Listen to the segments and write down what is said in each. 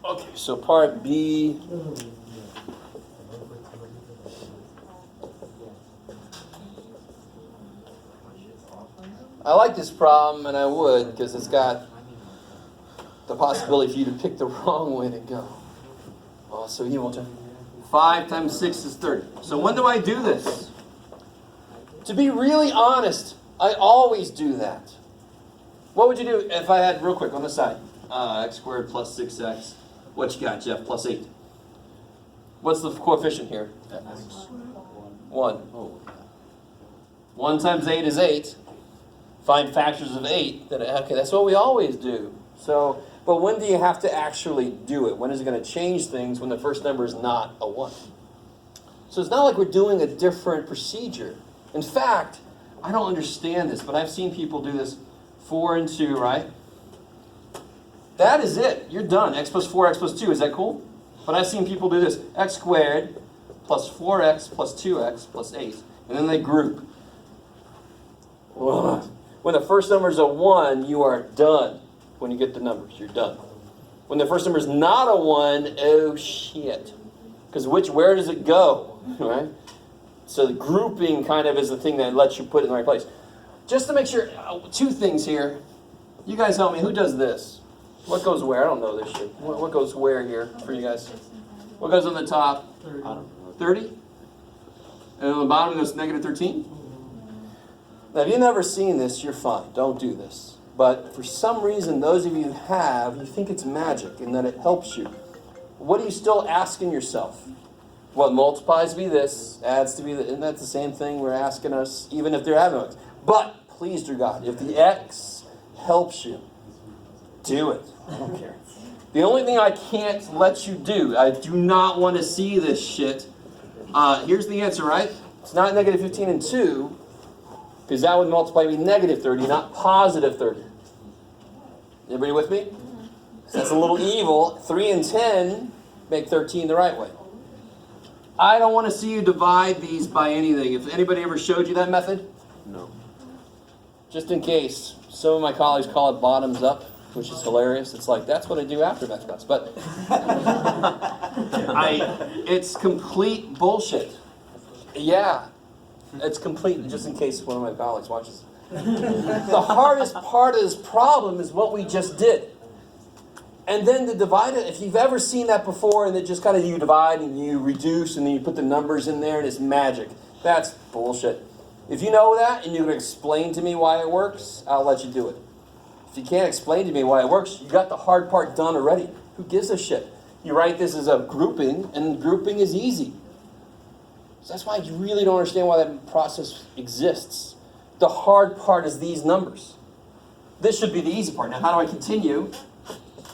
Okay, so part B. I like this problem, and I would, because it's got the possibility for you to pick the wrong way to go. Oh, so evil. 5 times 6 is 30. So when do I do this? To be really honest, I always do that. What would you do if I had, real quick, on the side, x squared plus 6x. What you got, Jeff? Plus 8. What's the coefficient here? 1. 1 times 8 is 8. Find factors of 8. Okay, that's what we always do. So, but when do you have to actually do it? When is it going to change things when the first number is not a 1? So it's not like we're doing a different procedure. In fact, I don't understand this, but I've seen people do this. 4 and 2, right? That is it. You're done. X plus 4, x plus 2. Is that cool? But I've seen people do this. X squared plus 4x plus 2x plus 8. And then they group. Ugh. When the first number is a 1, you are done. When you get the numbers, you're done. When the first number is not a 1, oh shit. Because where does it go? Right? So the grouping kind of is the thing that lets you put it in the right place. Just to make sure, 2 things here. You guys help me. Who does this? What goes where? I don't know this shit. What goes where here for you guys? What goes on the top? 30? And on the bottom goes negative 13? Now, if you've never seen this, you're fine. Don't do this. But for some reason, those of you who have, you think it's magic and that it helps you. What are you still asking yourself? What multiplies to be this, adds to be this. Isn't that the same thing we're asking us, even if they're having x? But, please, dear God, if the x helps you, do it. I don't care. The only thing I can't let you do, I do not want to see this shit. Here's the answer, right? It's not negative 15 and 2, because that would multiply to be negative 30, not positive 30. Everybody with me? So that's a little evil. 3 and 10 make 13 the right way. I don't want to see you divide these by anything. If anybody ever showed you that method? No. Just in case. Some of my colleagues call it bottoms up, which is hilarious. It's like, that's what I do after math class. But it's complete bullshit. Yeah. It's complete, just in case one of my colleagues watches. The hardest part of this problem is what we just did. And then to divide it, if you've ever seen that before, and then just kind of you divide and you reduce and then you put the numbers in there and it's magic. That's bullshit. If you know that and you can explain to me why it works, I'll let you do it. If you can't explain to me why it works, you got the hard part done already. Who gives a shit? You write this as a grouping, and grouping is easy. So that's why you really don't understand why that process exists. The hard part is these numbers. This should be the easy part. Now, how do I continue?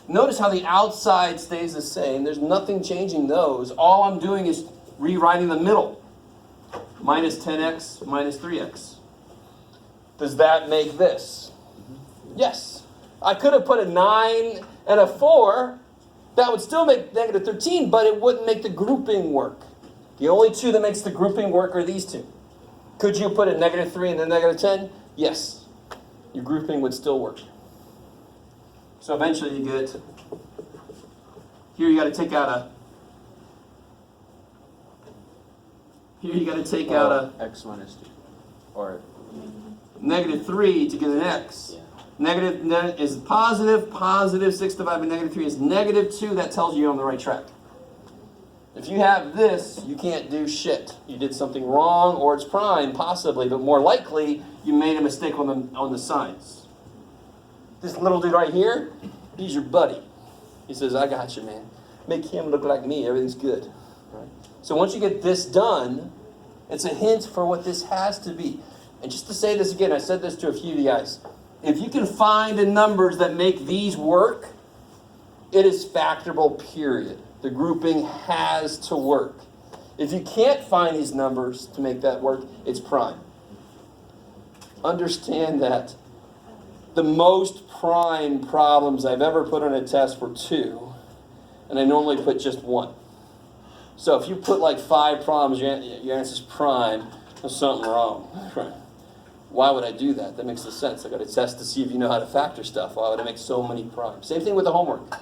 Notice how the outside stays the same. There's nothing changing those. All I'm doing is rewriting the middle. Minus 10x minus 3x. Does that make this? Yes. I could have put a 9 and a 4. That would still make negative 13, but it wouldn't make the grouping work. The only 2 that makes the grouping work are these 2. Could you put a negative 3 and a negative 10? Yes. Your grouping would still work. So eventually you get, here you got to take out a, X minus 2. Or negative 3 to get an x. Yeah. Negative is positive. Positive 6 divided by negative 3 is negative 2. That tells you you're on the right track. If you have this, you can't do shit. You did something wrong, or it's prime, possibly, but more likely, you made a mistake on the signs. This little dude right here, he's your buddy. He says, I got you, man. Make him look like me. Everything's good. Right? So once you get this done, it's a hint for what this has to be. And just to say this again, I said this to a few of you guys. If you can find the numbers that make these work, it is factorable, period. The grouping has to work. If you can't find these numbers to make that work, it's prime. Understand that the most prime problems I've ever put on a test were 2, and I normally put just 1. So if you put like 5 problems, your answer's prime, there's something wrong. Right? Why would I do that? That makes no sense. I got to test to see if you know how to factor stuff. Why would I make so many primes? Same thing with the homework.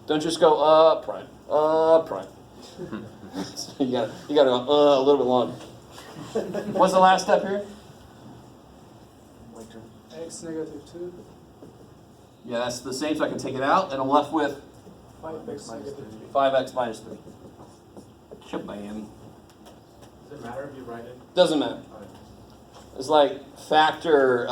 Don't just go, prime, prime. So you gotta go, a little bit longer. What's the last step here? X negative 2. Yeah, that's the same, so I can take it out, and I'm left with 5x negative 3. 5x minus 3. Shabam. Does it matter if you write it? Doesn't matter. It's like factor,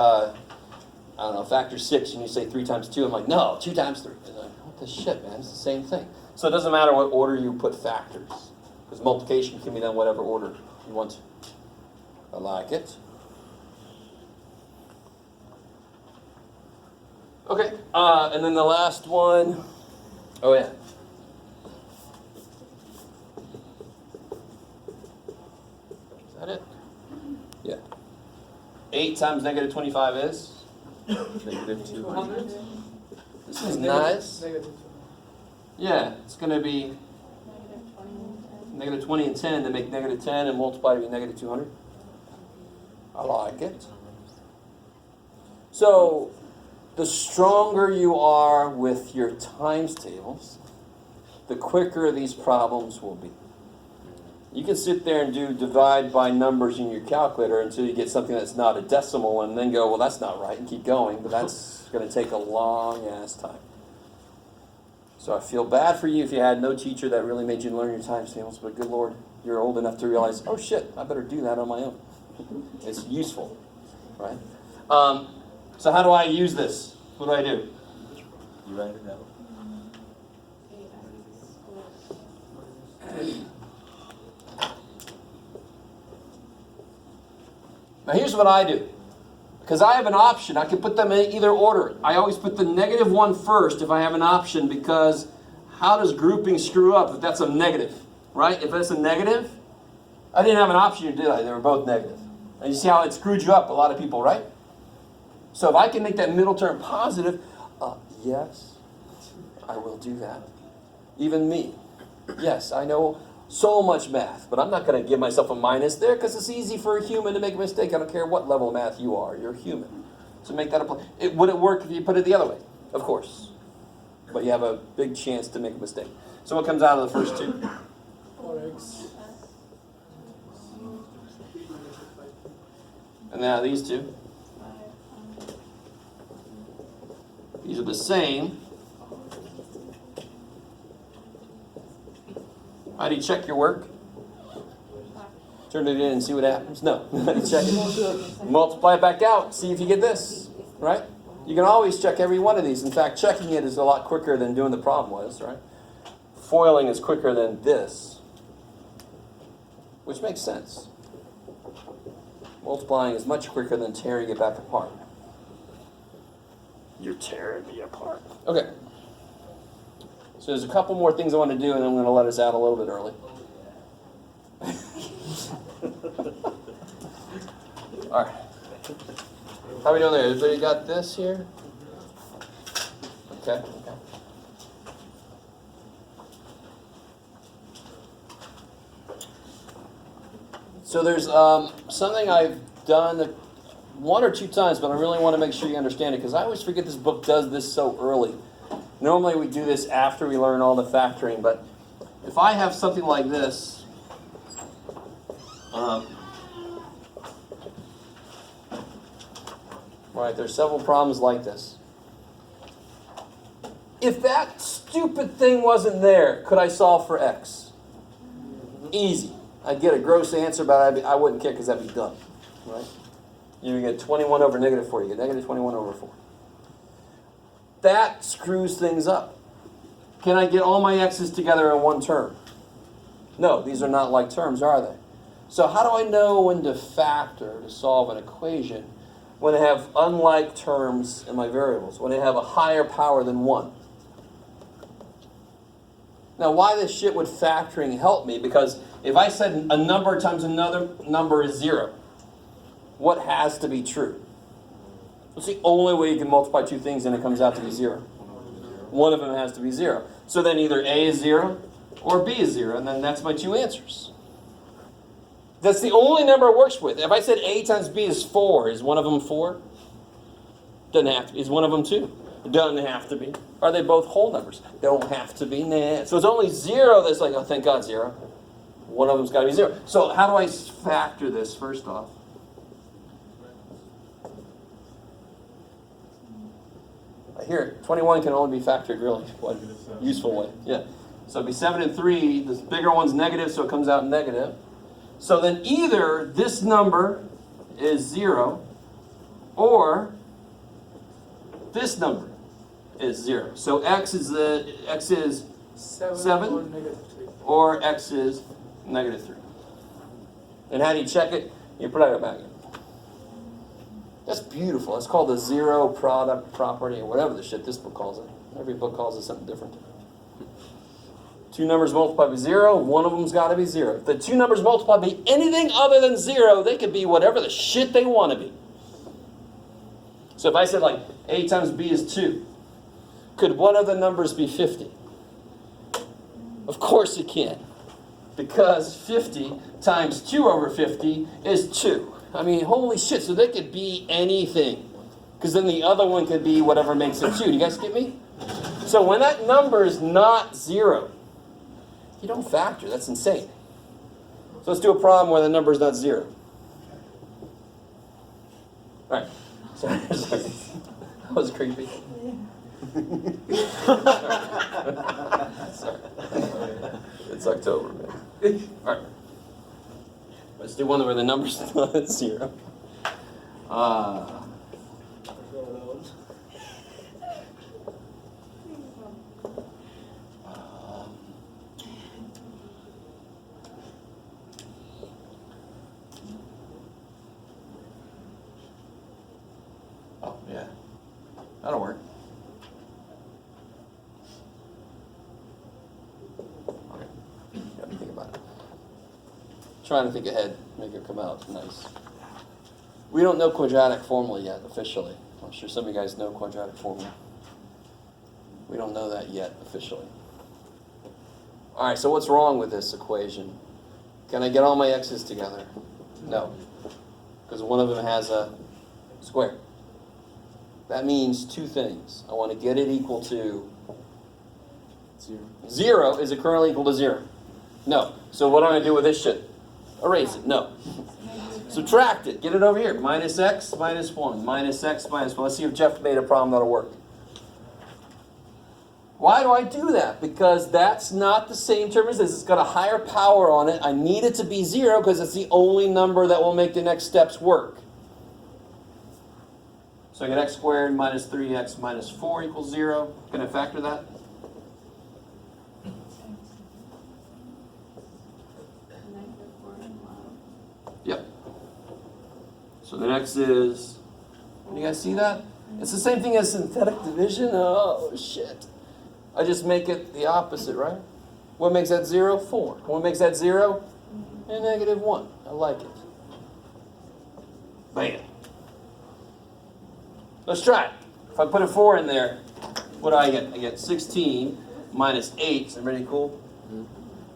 factor 6, and you say 3 times 2. I'm like, no, 2 times 3. It's like, what the shit, man? It's the same thing. So it doesn't matter what order you put factors, because multiplication can be done whatever order you want to. I like it. Okay, and then the last one. Oh, yeah. Is that it? Yeah. 8 times negative 25 is? Negative 200. This is nice. Negative 2. Yeah, it's going to be negative 20 and 10 to make negative 10 and multiply to be negative 200. I like it. So, the stronger you are with your times tables, the quicker these problems will be. You can sit there and do divide by numbers in your calculator until you get something that's not a decimal and then go, well, that's not right, and keep going, but that's going to take a long ass time. So I feel bad for you if you had no teacher that really made you learn your times tables, but good Lord, you're old enough to realize, oh shit, I better do that on my own. It's useful, right? So how do I use this? What do I do? You write it out. Now here's what I do. Because I have an option, I can put them in either order. I always put the negative one first if I have an option, because how does grouping screw up if that's a negative, right? If it's a negative, I didn't have an option, did I? They were both negative. And you see how it screwed you up, a lot of people, right? So if I can make that middle term positive, yes, I will do that. Even me. Yes, I know so much math, but I'm not going to give myself a minus there because it's easy for a human to make a mistake. I don't care what level of math you are. You're human. So make that apply. Would it work if you put it the other way? Of course. But you have a big chance to make a mistake. So what comes out of the first two? 4x. And now these two. These are the same. How do you check your work? Turn it in and see what happens? No. How do you check it? Multiply it back out. See if you get this. Right? You can always check every one of these. In fact, checking it is a lot quicker than doing the problem was, right? Foiling is quicker than this. Which makes sense. Multiplying is much quicker than tearing it back apart. You're tearing me apart. Okay. So there's a couple more things I want to do, and I'm going to let us out a little bit early. All right. How are we doing there? Everybody got this here? Okay. So there's something I've done one or two times, but I really want to make sure you understand it, because I always forget this book does this so early. Normally we do this after we learn all the factoring, but if I have something like this, right, there's several problems like this. If that stupid thing wasn't there, could I solve for x? Easy. I'd get a gross answer, but I wouldn't care because that'd be done, right? You get 21 over negative 4. You get negative 21 over 4. That screws things up. Can I get all my x's together in one term? No, these are not like terms, are they? So how do I know when to factor to solve an equation when I have unlike terms in my variables, when I have a higher power than 1? Now, why this shit would factoring help me? Because if I said a number times another number is 0, what has to be true? What's the only way you can multiply two things and it comes out to be 0? One of them has to be 0. So then either A is 0 or B is 0, and then that's my two answers. That's the only number it works with. If I said A times B is 4, is one of them 4? Doesn't have to be. Is one of them 2? Doesn't have to be. Are they both whole numbers? Don't have to be. Nah. So it's only 0 that's like, oh, thank God, 0. One of them's got to be 0. So how do I factor this first off? I hear it. 21 can only be factored really one useful way. Yeah. So it'd be 7 and 3. This bigger one's negative, so it comes out negative. So then either this number is 0 or this number is 0. So x is 7 or negative 3. or x is negative 3. And how do you check it? You put it back in. That's beautiful. That's called the zero product property, or whatever the shit this book calls it. Every book calls it something different. Two numbers multiplied by 0, one of them's got to be 0. If the two numbers multiplied by anything other than 0, they could be whatever the shit they want to be. So if I said like A times B is 2, could one of the numbers be 50? Of course it can. Because 50 times 2 over 50 is 2. I mean, holy shit, so they could be anything. Because then the other one could be whatever makes it 2. Do you guys get me? So when that number is not 0, you don't factor. That's insane. So let's do a problem where the number is not 0. All right. Sorry. That was creepy. Sorry. It's October, man. All right. Let's do one where the number's not 0. Oh, yeah. That'll work. Okay. Got to think about it. Trying to think ahead, make it come out nice. We don't know quadratic formula yet, officially. I'm sure some of you guys know quadratic formula. We don't know that yet, officially. All right, so what's wrong with this equation? Can I get all my x's together? No, because one of them has a square. That means two things. I want to get it equal to 0. Is it currently equal to 0? No. So what am I going to do with this shit? Erase it. No. Subtract it. Get it over here. Minus x minus 1. Minus x minus 1. Let's see if Jeff made a problem that'll work. Why do I do that? Because that's not the same term as this. It's got a higher power on it. I need it to be 0 because it's the only number that will make the next steps work. So I get x squared minus 3x minus 4 equals 0. Can I factor that? Yep. So the next is, you guys see that? It's the same thing as synthetic division. Oh, shit. I just make it the opposite, right? What makes that 0? 4. What makes that 0? And negative 1. I like it. Bam. Let's try it. If I put a 4 in there, what do I get? I get 16 minus 8. Is everybody cool?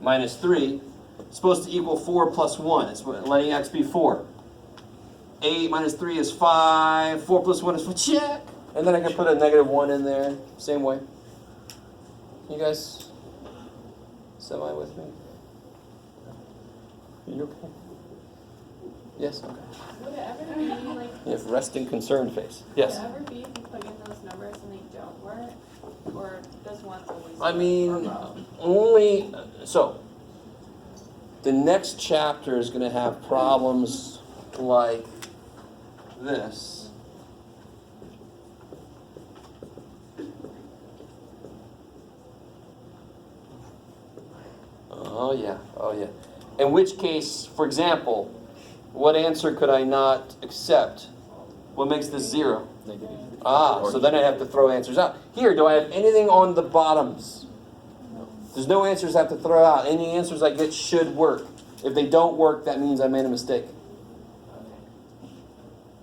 Minus 3. It's supposed to equal 4 plus 1. It's letting x be 4. 8 minus 3 is 5. 4 plus 1 is 4. Check. And then I can put a negative 1 in there. Same way. You guys semi with me? You okay? Yes? Okay. Would it ever be like, You have resting concerned face. Yes? would it ever be if you plug in those numbers and they don't work? Or does one always I work? mean, Or both? only, so, the next chapter is going to have problems like this. Oh yeah, oh yeah. In which case, for example, what answer could I not accept? What makes this 0? Negative. Ah, so then I have to throw answers out. Here, do I have anything on the bottoms? There's no answers I have to throw out. Any answers I get should work. If they don't work, that means I made a mistake.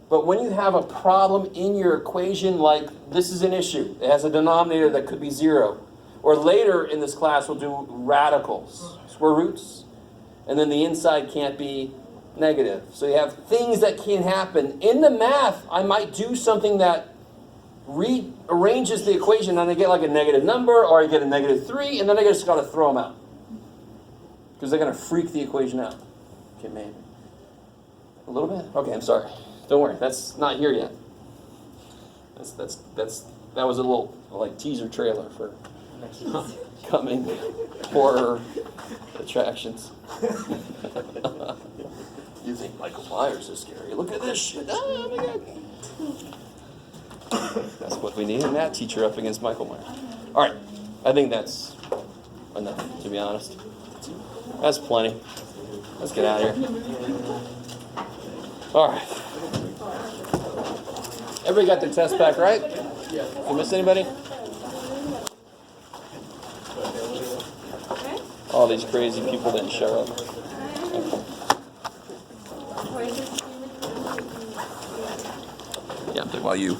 But when you have a problem in your equation, like this is an issue. It has a denominator that could be 0. Or later in this class, we'll do radicals, square roots. And then the inside can't be negative. So you have things that can happen. In the math, I might do something that rearranges the equation and I get like a negative number or I get a -3 and then I just got to throw them out. Because they're going to freak the equation out. Okay, maybe. A little bit? Okay, I'm sorry. Don't worry, that's not here yet. That was a little like teaser trailer for coming horror attractions. You think Michael Myers is scary? Look at this shit! Oh my god! That's what we need in that teacher up against Michael Myers. All right, I think that's enough. To be honest, that's plenty. Let's get out of here. All right. Everybody got their test back, right? Yeah. Did I miss anybody? Okay. All these crazy people didn't show up. Yeah, while you